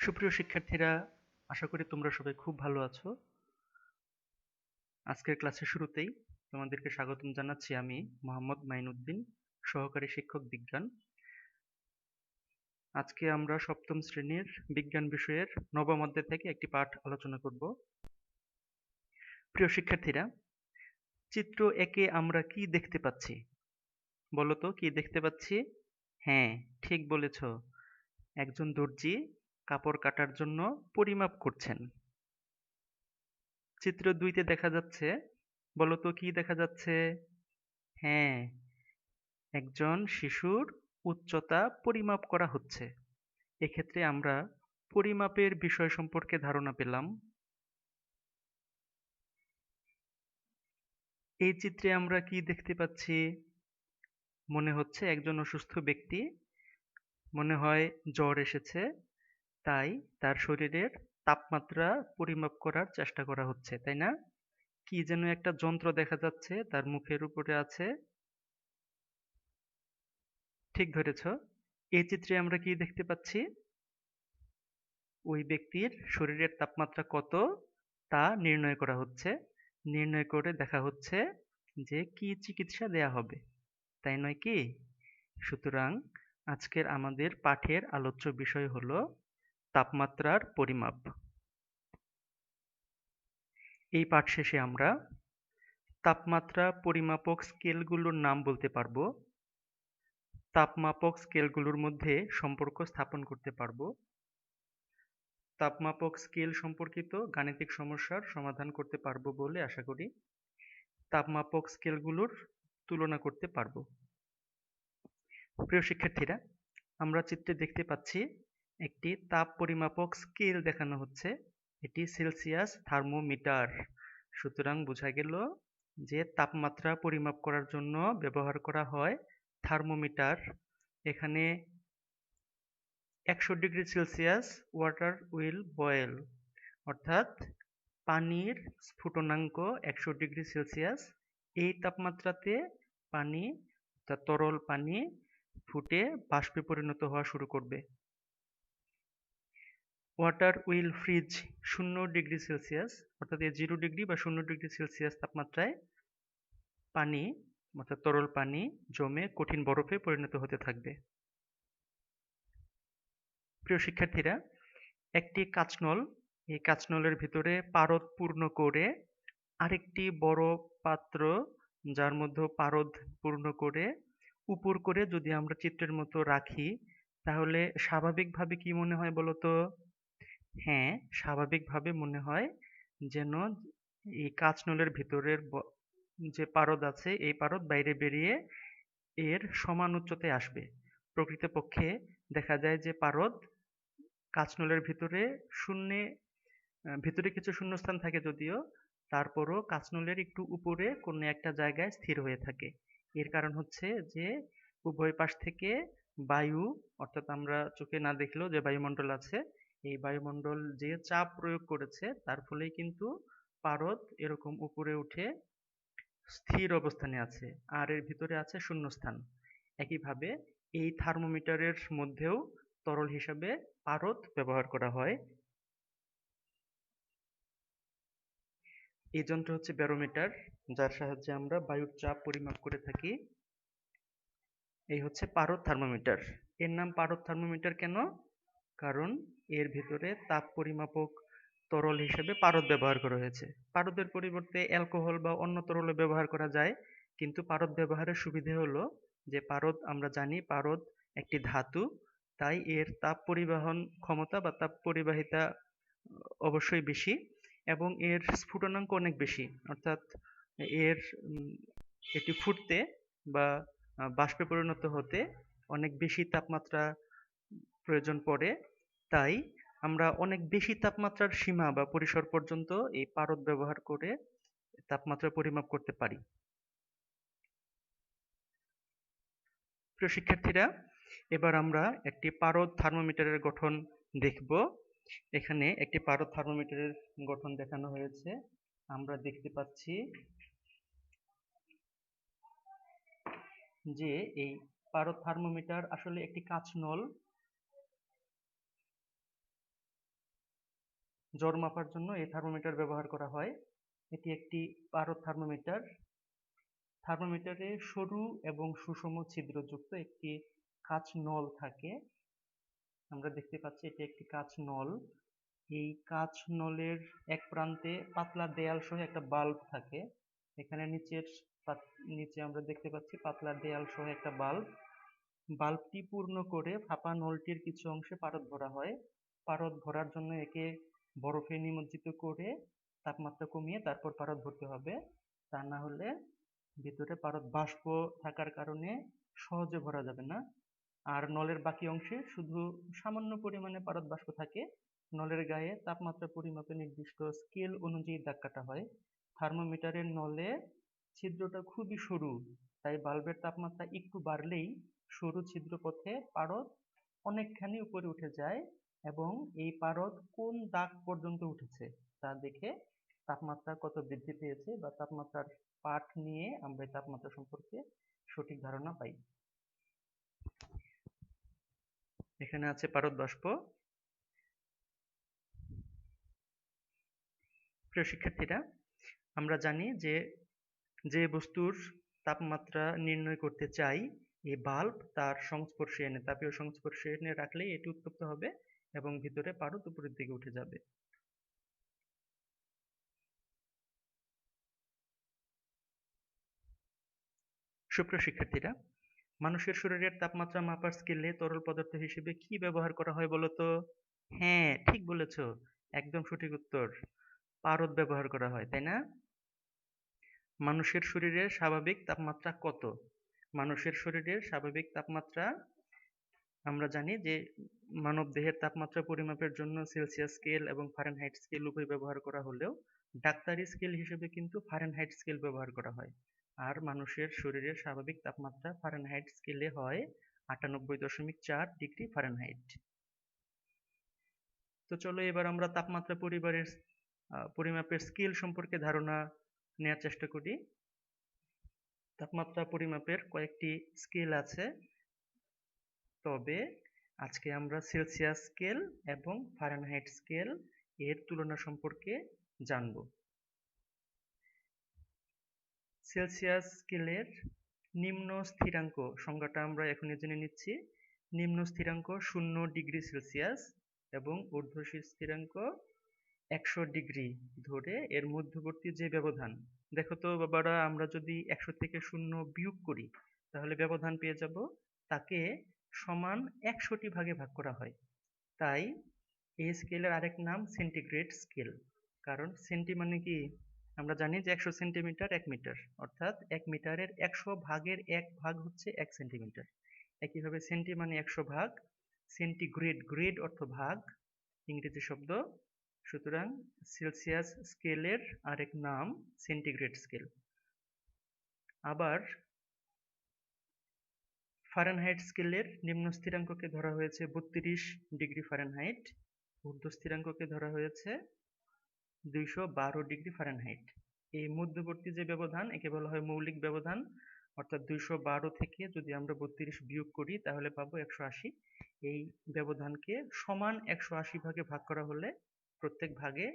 সুপ্রিয় শিক্ষার্থীরা, আশা করি তোমরা সবাই খুব ভালো আছো। আজকের ক্লাসের শুরুতেই তোমাদেরকে স্বাগতম জানাচ্ছি আমি মোহাম্মদ মাইনুদ্দিন, সহকারী শিক্ষক বিজ্ঞান। আজকে আমরা সপ্তম শ্রেণীর বিজ্ঞান বিষয়ের নবম অধ্যায় থেকে একটি পাঠ আলোচনা করব। প্রিয় শিক্ষার্থীরা, চিত্র একে আমরা কি দেখতে পাচ্ছি? বলো তো, কি দেখতে পাচ্ছি? হ্যাঁ, ঠিক বলেছ। একজন দর্জি কাপড় কাটার জন্য পরিমাপ করছেন। চিত্র ২ তে দেখা যাচ্ছে, বলো তো কি দেখা যাচ্ছে? হ্যাঁ, একজন শিশুর উচ্চতা পরিমাপ করা হচ্ছে। এক্ষেত্রে আমরা পরিমাপের বিষয় সম্পর্কে ধারণা পেলাম। এই চিত্রে আমরা কি দেখতে পাচ্ছি? মনে হচ্ছে একজন অসুস্থ ব্যক্তি, মনে হয় জ্বর এসেছে, তাই তার শরীরের তাপমাত্রা পরিমাপ করার চেষ্টা করা হচ্ছে, তাই না? কি যেন একটা যন্ত্র দেখা যাচ্ছে, তার মুখের উপরে আছে। ঠিক ধরেছ। এই চিত্রে আমরা কি দেখতে পাচ্ছি? ওই ব্যক্তির শরীরের তাপমাত্রা কত তা নির্ণয় করা হচ্ছে। নির্ণয় করে দেখা হচ্ছে যে কি চিকিৎসা দেয়া হবে, তাই নয় কি? সুতরাং আজকের আমাদের পাঠের আলোচ্য বিষয় হলো তাপমাত্রার পরিমাপ। এই পাঠ শেষে আমরা তাপমাত্রা পরিমাপক স্কেলগুলোর নাম বলতে পারবো, তাপমাপক স্কেলগুলোর মধ্যে সম্পর্ক স্থাপন করতে পারবো, তাপমাপক স্কেল সম্পর্কিত গাণিতিক সমস্যার সমাধান করতে পারবো বলে আশা করি। তাপমাপক স্কেলগুলোর তুলনা করতে পারবো। প্রিয় শিক্ষার্থীরা, আমরা চিত্রে দেখতে পাচ্ছি একটি তাপ পরিমাপক স্কেল দেখানো হচ্ছে। এটি সেলসিয়াস থার্মোমিটার। সুতরাং বোঝা গেল যে তাপমাত্রা পরিমাপ করার জন্য ব্যবহার করা হয় থার্মোমিটার। এখানে ১০০ degree Celsius water will boil, অর্থাৎ পানির স্ফুটনাঙ্ক ১০০ ডিগ্রি সেলসিয়াস। এই তাপমাত্রাতে পানি, অর্থাৎ তরল পানি ফুটে বাষ্পে পরিণত হওয়া শুরু করবে। Water will fridge ০ degree Celsius, অর্থাৎ ০ ডিগ্রি বা ০ ডিগ্রি সেলসিয়াস তাপমাত্রায় পানি, অর্থাৎ তরল পানি জমে কঠিন বরফে পরিণত হতে থাকবে। প্রিয় শিক্ষার্থীরা, একটি কাঁচনল, এই কাঁচনলের ভিতরে পারদ পূর্ণ করে আরেকটি বড় পাত্র, যার মধ্যে পারদ পূর্ণ করে উপর করে যদি আমরা চিত্রের মতো রাখি, তাহলে স্বাভাবিকভাবে কি মনে হয় বলতো? হ্যাঁ, স্বাভাবিকভাবে মনে হয় যেন এই কাঁচনলের ভিতরের যে পারদ আছে, এই পারদ বাইরে বেরিয়ে এর সমান উচ্চতায় আসবে। প্রকৃতপক্ষে দেখা যায় যে পারদ কাঁচনলের ভিতরে শূন্যে, ভিতরে কিছু শূন্যস্থান থাকে যদিও, তারপরও কাঁচনলের একটু উপরে কোনো একটা জায়গায় স্থির হয়ে থাকে। এর কারণ হচ্ছে যে উভয় পাশ থেকে বায়ু, অর্থাৎ আমরা চোখে না দেখলেও যে বায়ুমণ্ডল আছে, এই বায়ুমণ্ডল যে চাপ প্রয়োগ করেছে তার ফলেই কিন্তু পারদ এরকম উপরে উঠে স্থির অবস্থানে আছে, আর এর ভিতরে আছে শূন্যস্থান। একইভাবে এই থার্মোমিটারের মধ্যেও তরল হিসাবে পারদ ব্যবহার করা হয়। এই যন্ত্র হচ্ছে ব্যারোমিটার, যার সাহায্যে আমরা বায়ুর চাপ পরিমাপ করে থাকি। এই হচ্ছে পারদ থার্মোমিটার। এর নাম পারদ থার্মোমিটার কেন? কারণ এর ভিতরে তাপ পরিমাপক তরল হিসেবে পারদ ব্যবহার করা হয়েছে। পারদের পরিবর্তে অ্যালকোহল বা অন্য তরলও ব্যবহার করা যায়, কিন্তু পারদ ব্যবহারের সুবিধে হলো যে পারদ, আমরা জানি পারদ একটি ধাতু, তাই এর তাপ পরিবহন ক্ষমতা বা তাপ পরিবাহিতা অবশ্যই বেশি, এবং এর স্ফুটনাঙ্ক অনেক বেশি, অর্থাৎ এর এটি ফুটতে বা বাষ্পে পরিণত হতে অনেক বেশি তাপমাত্রা প্রয়োজন পড়ে। তাই আমরা অনেক বেশি তাপমাত্রার সীমা বা পরিসর পর্যন্ত এই পারদ ব্যবহার করে তাপমাত্রা পরিমাপ করতে পারি। প্রিয় শিক্ষার্থীরা, এবার আমরা একটি পারদ থার্মোমিটারের গঠন দেখব। এখানে একটি পারদ থার্মোমিটারের গঠন দেখানো হয়েছে। আমরা দেখতে পাচ্ছি যে এই পারদ থার্মোমিটার আসলে একটি কাঁচনল। জ্বর মাপার জন্য এই থার্মোমিটার ব্যবহার করা হয়। এটি একটি পারদ থার্মোমিটার। থার্মোমিটারে সরু এবং সুষম ছিদ্রযুক্ত একটি কাঁচ নল থাকে। আমরা দেখতে পাচ্ছি এটি একটি কাঁচ নল। এই কাঁচ নলের এক প্রান্তে পাতলা দেয়াল সহ একটা বাল্ব থাকে। এখানে নিচে আমরা দেখতে পাচ্ছি পাতলা দেয়াল সহ একটা বাল্ব। বাল্বটি পূর্ণ করে ফাঁপা নলটির কিছু অংশে পারদ ভরা হয়। পারদ ভরার জন্য একে বরফে নিমজ্জিত করে তাপমাত্রা কমিয়ে তারপর পারদ ভরতে হবে। তা না হলে ভিতরে পারদ বাষ্প থাকার কারণে সহজে ভরা যাবে না। আর নলের বাকি অংশে শুধু সামান্য পরিমাণে পারদ বাষ্প থাকে। নলের গায়ে তাপমাত্রা পরিমাপে নির্দিষ্ট স্কেল অনুযায়ী দাগ কাটা হয়। থার্মোমিটারের নলে ছিদ্রটা খুবই সরু, তাই বাল্বের তাপমাত্রা একটু বাড়লেই সরু ছিদ্রপথে পারদ অনেকখানি উপরে উঠে যায় এবং এই পারদ কোন দাগ পর্যন্ত উঠেছে তা দেখে তাপমাত্রা কত বৃদ্ধি পেয়েছে বা তাপমাত্রার পাঠ নিয়ে আমরা এই তাপমাত্রা সম্পর্কে সঠিক ধারণা পাই। এখানে আছে পারদ বাষ্প। প্রিয় শিক্ষার্থীরা, আমরা জানি যে যে বস্তুর তাপমাত্রা নির্ণয় করতে চাই এই বাল্ব তার সংস্পর্শে এনে তাপীয় সংস্পর্শে এনে রাখলেই এটি উত্তপ্ত হবে এবং ভিতরে পারদ উপরের দিকে উঠে যাবে। সুপ্রিয় শিক্ষার্থীরা, মানুষের শরীরের তাপমাত্রা মাপার স্কেলে তরল পদার্থ হিসেবে কি ব্যবহার করা হয় বলতো? হ্যাঁ, ঠিক বলেছ, একদম সঠিক উত্তর। পারদ ব্যবহার করা হয়, তাই না? মানুষের শরীরের স্বাভাবিক তাপমাত্রা কত? মানুষের শরীরের স্বাভাবিক তাপমাত্রা আমরা জানি যে মানবদেহের তাপমাত্রা পরিমাপের জন্য সেলসিয়াস স্কেল এবং ফারেনহাইট স্কেল উভয় ব্যবহার করা হলেও ডাক্তারি স্কেল হিসেবে কিন্তু ফারেনহাইট স্কেল ব্যবহার করা হয়। আর মানুষের শরীরের স্বাভাবিক তাপমাত্রা ফারেনহাইট স্কেলে হয় 98.4 ডিগ্রি ফারেনহাইট। তো চলো এবার আমরা তাপমাত্রা পরিমাপের স্কেল সম্পর্কে ধারণা নেওয়ার চেষ্টা করি। তাপমাত্রা পরিমাপের কয়েকটি স্কেল আছে, তবে আজকে আমরা সেলসিয়াস স্কেল এবং ফারেনহাইট স্কেল এর তুলনা সম্পর্কে জানব। সেলসিয়াস স্কেলের নিম্ন স্থিরাঙ্ক সংজ্ঞাটা আমরা এখনই জেনে নিচ্ছি। নিম্ন স্থিরাঙ্ক 0 ডিগ্রি সেলসিয়াস এবং ঊর্ধ্ব স্থিরাঙ্ক 100 ডিগ্রি ধরে এর মধ্যবর্তী যে ব্যবধান, দেখো তো বাবারা, আমরা যদি 100 থেকে 0 বিয়োগ করি তাহলে ব্যবধান পেয়ে যাব, তাকে সমান 100টি ভাগে ভাগ করা হয়। তাই এই স্কেলের আরেক নাম সেন্টিগ্রেড স্কেল। কারণ সেন্টি মানে কি, আমরা জানি যে 100 সেন্টিমিটার 1 মিটার, অর্থাৎ 1 মিটারের 100 ভাগের 1 ভাগ হচ্ছে 1 সেন্টিমিটার। একইভাবে সেন্টি মানে 100 ভাগ, সেন্টিগ্রেড, গ্রেড অর্থ ভাগ, ইংরেজি শব্দ। সুতরাং সেলসিয়াস স্কেলের আরেক নাম সেন্টিগ্রেড স্কেল। আবার ফারেনহাইট স্কেলের নিম্ন স্থিরাঙ্ককে ধরা হয়েছে 32 ডিগ্রি ফারেনহাইট, ঊর্ধ্ব স্থিরাঙ্ককে ধরা হয়েছে 212 ডিগ্রি ফারেনহাইট। এই মধ্যবর্তী যে ব্যবধান একে বলা হয় মৌলিক ব্যবধান, অর্থাৎ 212 থেকে যদি আমরা 32 বিয়োগ করি তাহলে পাবো 180। এই ব্যবধানকে সমান 180 ভাগে ভাগ করা হলে প্রত্যেক ভাগে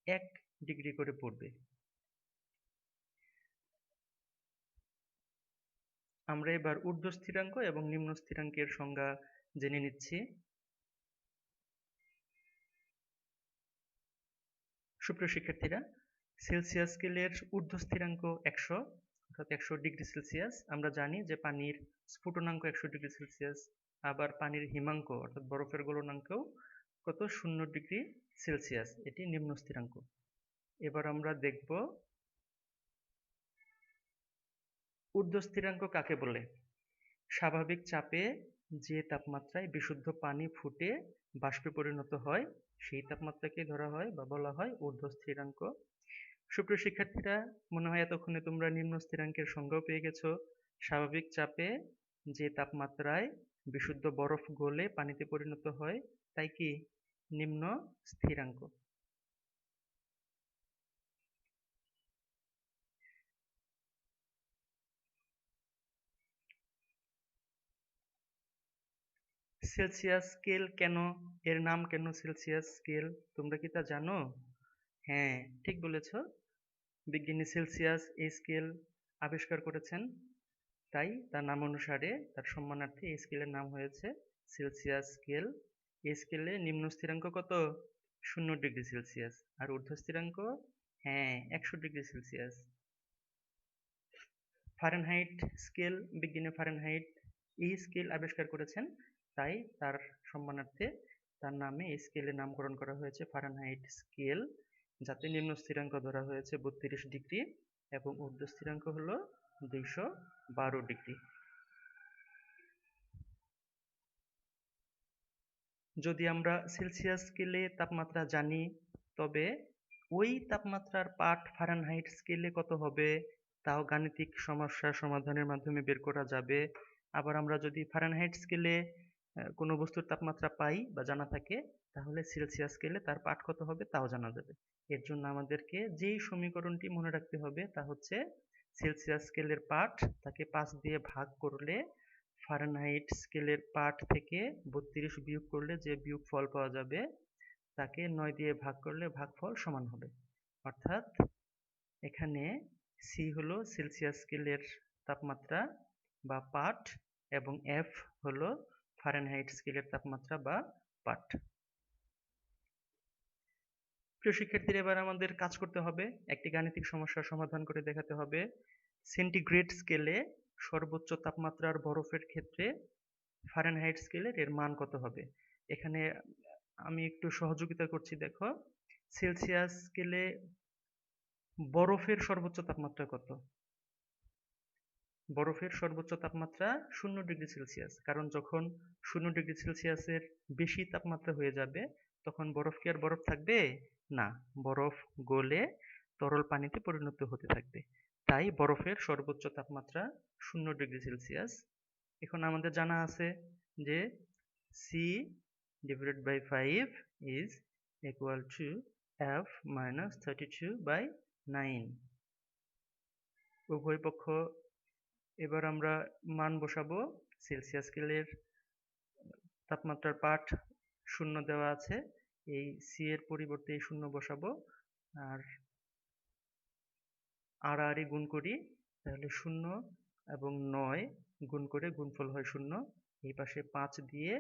1 ডিগ্রি করে পড়বে। আমরা এবার ঊর্ধ্ব স্থিরাঙ্ক এবং নিম্ন স্থিরাঙ্কের সংজ্ঞা জেনে নিচ্ছি। সুপ্রিয় শিক্ষার্থীরা, সেলসিয়াস স্কেলের ঊর্ধ্ব স্থিরাঙ্ক 100, অর্থাৎ 100 ডিগ্রি সেলসিয়াস। আমরা জানি যে পানির স্ফুটনাঙ্ক 100 ডিগ্রি সেলসিয়াস, আবার পানির হিমাঙ্ক অর্থাৎ বরফের গলনাঙ্কও কত 0 ডিগ্রি সেলসিয়াস, এটি নিম্ন স্থিরাঙ্ক। এবার আমরা দেখব ঊর্ধ্ব স্থিরাঙ্ক কাকে বলে। স্বাভাবিক চাপে যে তাপমাত্রায় বিশুদ্ধ পানি ফুটে বাষ্পে পরিণত হয় সেই তাপমাত্রাকে ধরা হয় বা বলা হয় ঊর্ধ্ব স্থিরাঙ্ক। সুপ্রিয় শিক্ষার্থীরা, মনে হয় এতক্ষণে তোমরা নিম্ন স্থিরাঙ্কের সংজ্ঞাও পেয়ে গেছো। স্বাভাবিক চাপে যে তাপমাত্রায় বিশুদ্ধ বরফ গলে পানিতে পরিণত হয় তাই কি নিম্ন স্থিরাঙ্ক। সেলসিয়াস স্কেল কেন, এর নাম কেন সেলসিয়াস স্কেল, তোমরা কি তা জানো? হ্যাঁ, ঠিক বলেছ। বিজ্ঞানী সেলসিয়াস এই স্কেল আবিষ্কার করেছেন, তাই তার নাম অনুসারে তার সম্মানার্থে এই স্কেলের নাম হয়েছে সেলসিয়াস স্কেল। এই স্কেলে নিম্ন স্থিরাঙ্ক কত? 0°C। আর ঊর্ধ্ব স্থিরাঙ্ক, হ্যাঁ, 100°C। ফারেনহাইট স্কেল, বিজ্ঞানী ফারেনহাইট এই স্কেল আবিষ্কার করেছেন, তাই তার সম্মানার্থে তার নামে এই স্কেলের নামকরণ করা হয়েছে ফারেনহাইট স্কেল, যাতে নিম্ন স্থিরাঙ্ক ধরা হয়েছে 32° এবং ঊর্ধ্ব স্থিরাঙ্ক হলো 212°। যদি আমরা সেলসিয়াস স্কেলে তাপমাত্রা জানি, তবে ওই তাপমাত্রার পাঠ ফারেনহাইট স্কেলে কত হবে তাও গাণিতিক সমস্যা সমাধানের মাধ্যমে বের করা যাবে। আবার আমরা যদি ফারেনহাইট স্কেলে কোনো বস্তুর তাপমাত্রা পাই বা জানা থাকে, তাহলে সেলসিয়াস স্কেলে তার পাঠ কত হবে তাও জানা যাবে। এর জন্য আমাদেরকে যেই সমীকরণটি মনে রাখতে হবে তা হচ্ছে সেলসিয়াস স্কেলের পাঠ তাকে 5 দিয়ে ভাগ করলে ফারেনহাইট স্কেলের পাঠ থেকে 32 বিয়োগ করলে যে বিয়োগফল পাওয়া যাবে তাকে 9 দিয়ে ভাগ করলে ভাগফল সমান হবে। অর্থাৎ এখানে সি হলো সেলসিয়াস স্কেলের তাপমাত্রা বা পাঠ এবং এফ হলো ফারেনহাইট স্কেলের তাপমাত্রা বা পাঠ। প্রিয় শিক্ষার্থীরা, এবার আমাদের কাজ করতে হবে, একটি গাণিতিক সমস্যার সমাধান করে দেখাতে হবে। সেন্টিগ্রেড স্কেলে সর্বোচ্চ তাপমাত্রার বরফের ক্ষেত্রে ফারেনহাইট স্কেলের এর মান কত হবে। এখানে আমি একটু সহযোগিতা করছি, দেখো সেলসিয়াস স্কেলে বরফের সর্বোচ্চ তাপমাত্রা কত? বরফের সর্বোচ্চ তাপমাত্রা 0°C, কারণ যখন 0°C বেশি তাপমাত্রা হয়ে যাবে তখন বরফ কি আর বরফ থাকবে না, বরফ গলে তরল পানিতে পরিণত হতে থাকবে। তাই বরফের সর্বোচ্চ তাপমাত্রা 0°C। এখন আমাদের জানা আছে যে C/5 is equal to F minus 32/9। উভয় পক্ষ এবার আমরা মান বসাবো। সেলসিয়াস স্কেলের তাপমাত্রার পাঠ 0 দেওয়া আছে, এই সি এর পরিবর্তে এই 0 বসাবো, আর আড়াআড়ি গুণ করি, তাহলে 0 এবং 9 গুণ করে গুণফল হয় 0। এই পাশে 5 দিয়ে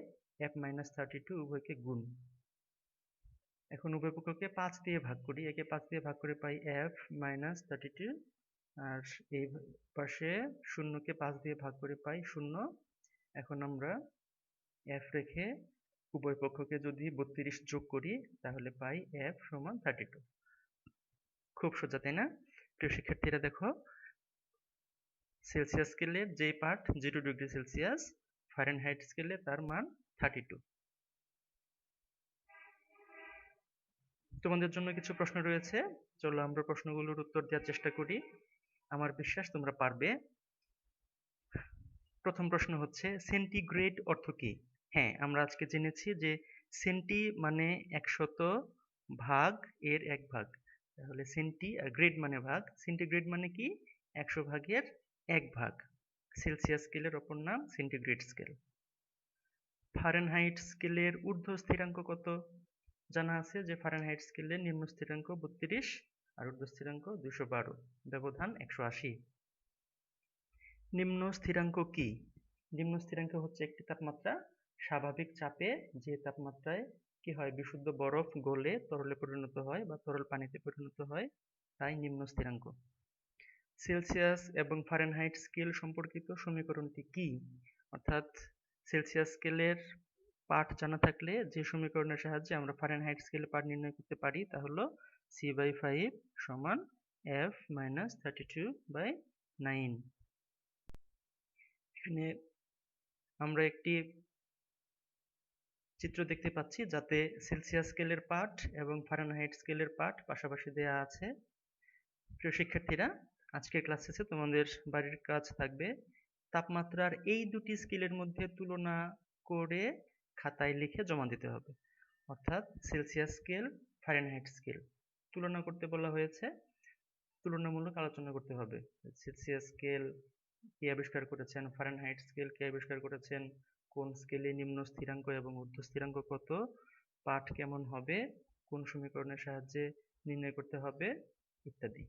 f মাইনাস 32 উভয়কে গুণ। এখন উভয় পক্ষকে 5 দিয়ে ভাগ করি, একে 5 দিয়ে ভাগ করে পাই f মাইনাস 32, আর এই পাশে 0কে 5 দিয়ে ভাগ করে পাই 0। এখন আমরা f রেখে উভয় পক্ষকে যদি 32 যোগ করি তাহলে পাই f সমান 32। খুব সোজা, তাই না? প্রিয় শিক্ষার্থীরা, দেখো সেলসিয়াস স্কেলের যেই পাঠ 0°C, ফারেনহাইট স্কেলে তার মান 32। তোমাদের জন্য কিছু প্রশ্ন রয়েছে, চলো আমরা প্রশ্নগুলোর উত্তর দেওয়ার চেষ্টা করি। আমার বিশ্বাস তোমরা পারবে। প্রথম প্রশ্ন হচ্ছে, সেন্টিগ্রেড অর্থ কি? হ্যাঁ, আমরা আজকে জেনেছি যে সেন্টি মানে 100 ভাগ এর 1 ভাগ, তাহলে সেন্টি আর গ্রেড মানে ভাগ, সেন্টিগ্রেড মানে কি 100 ভাগের 1 ভাগ। সেলসিয়াস স্কেলের অপর নাম সেন্টিগ্রেড স্কেল। ফারেনহাইট স্কেলের ঊর্ধ্ব স্থিরাঙ্ক কত? জানা আছে যে ফারেনহাইট স্কেলের নিম্ন স্থিরাঙ্ক 32 আর ঊর্ধ্ব স্থিরাঙ্ক 212, ব্যবধান 180। নিম্ন স্থিরাঙ্ক কি? নিম্ন স্থিরাঙ্ক হচ্ছে একটি তাপমাত্রা স্বাভাবিক চাপে যে তাপমাত্রায় কি হয়, বিশুদ্ধ বরফ গলে তরলে পরিণত হয় বা তরল পানিতে পরিণত হয়, তাই নিম্ন স্থিরাঙ্ক। সেলসিয়াস এবং ফারেনহাইট স্কেল সম্পর্কিত সমীকরণটি কি? অর্থাৎ সেলসিয়াস স্কেলের পাঠ জানা থাকলে যে সমীকরণের সাহায্যে আমরা ফারেনহাইট স্কেলে পাঠ নির্ণয় করতে পারি তা হলো C/5 সমান F মাইনাস 32/9। এখানে আমরা একটি চিত্র দেখতে পাচ্ছি যাতে সেলসিয়াস স্কেলের পাঠ এবং ফারেনহাইট স্কেলের পাঠ পাশাপাশি দেয়া আছে। প্রিয় শিক্ষার্থীরা, আজকের ক্লাস শেষে তোমাদের বাড়ির কাজ থাকবে তাপমাত্রার এই দুটি স্কেলের মধ্যে তুলনা করে খাতায় লিখে জমা দিতে হবে। অর্থাৎ সেলসিয়াস স্কেল, ফারেনহাইট স্কেল তুলনা করতে বলা হয়েছে, তুলনামূলক আলোচনা করতে হবে। সেলসিয়াস স্কেল কে আবিষ্কার করেছেন, ফারেনহাইট স্কেল কে আবিষ্কার করেছেন, কোন স্কেলে নিম্ন স্থিরাঙ্ক এবং ঊর্ধ্ব স্থিরাঙ্ক কত, পাঠ কেমন হবে, কোন সমীকরণের সাহায্যে নির্ণয় করতে হবে ইত্যাদি।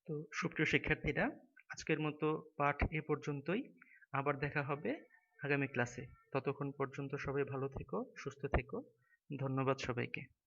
তো সুপ্রিয় শিক্ষার্থীরা, আজকের মতো পাঠ এ পর্যন্তই। আবার দেখা হবে আগামী ক্লাসে। ততক্ষণ পর্যন্ত সবাই ভালো থেকো, সুস্থ থেকো। ধন্যবাদ সবাইকে।